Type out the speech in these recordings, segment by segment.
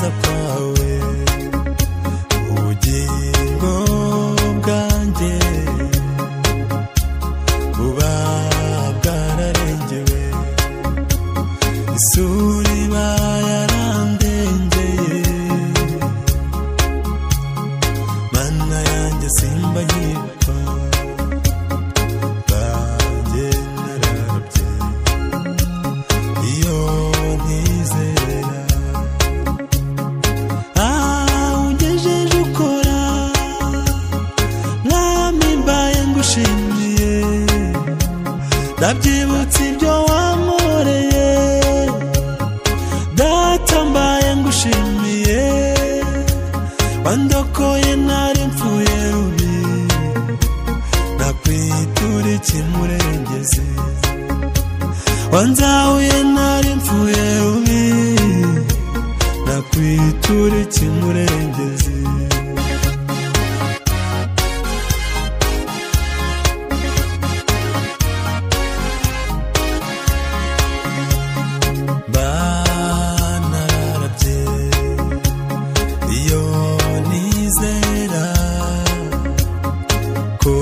neza kwawe ubugingo bwanjye buba bwararengewe isuri bayarandengeye mana yanjye simba yibuka banjye nararabye iyo ntizera ungejeje ukora mwami mbaye ngushimiye ndabyibutse ibyo wankoreye data mbaye ngushimiye wandokoye nari mpfuye rubi nakwitura ikimurengezi wanzahuye nari mpfuye rubi nakwitura ikimurengezi banararabye iyo nizera ko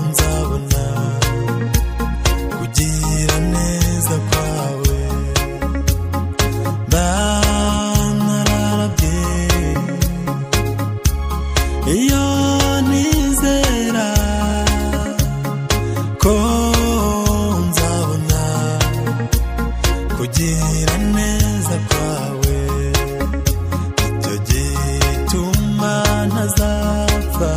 nzabona kugira neza kwawe banararabye iyo nizera ko nzabona kugira neza kwawe icyo gituma ntazapfa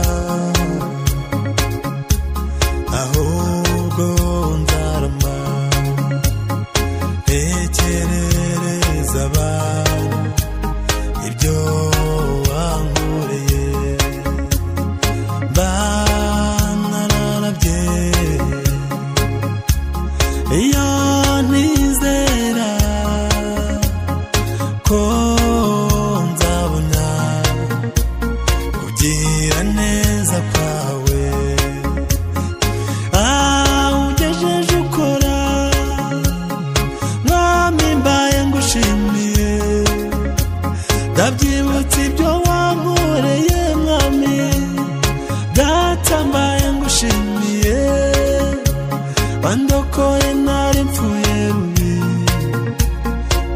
ahubwo nzarama ntekerereza abantu ibyo wankoreye banararabye iyo nizera ko nzabona kugira neza kwawe ungejeje ukora mwami mbaye ngushimiye ndabyibutse ibyo wankoreye mwami data mbaye ngushimiye wandokoye nari mpfuye rubi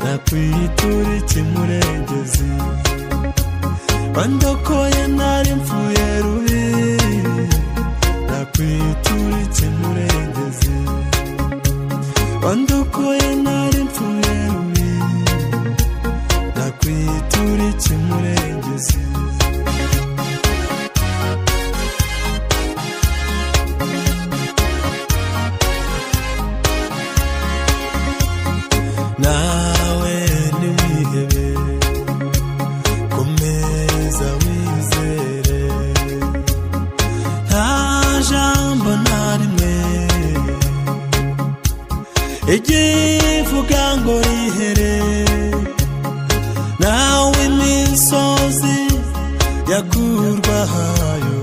nakwitura ikimurengezi wandokoye nari mpfuye rubi nakwitura ikimurengezi wandokoye nari mpfuye rubi nakwitura ikimurengezi nawe ntiwihebe komeza wizere nta jambo na rimwe igivuga ngo rihere nawe imisozi yakurwahayo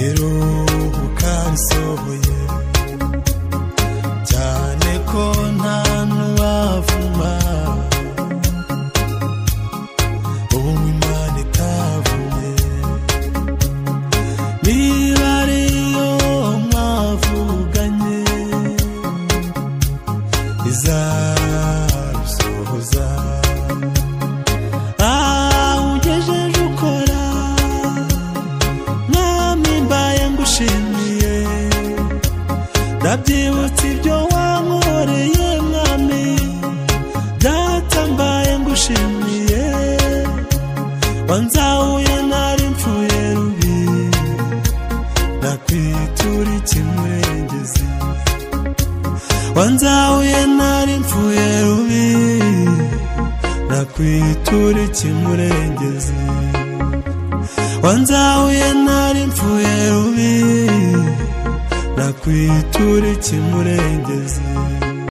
iruhuka risohoye cyane ko nta n'uwavuma ubu Imana itavuye niba ariyo mwavuganye izabisohoza ungejeje ukora mwami mbaye ngushimiye ndabyibutse ibyo wankoreye mwami data mbaye ngushimiye wanzahuye nari mpfuye rubi nakwitura ikimurengezi wanzahuye nari mpfuye rubi nakwitura ikimurengezi wanzahuye nari mpfuye rubi nakwitura ikimurengezi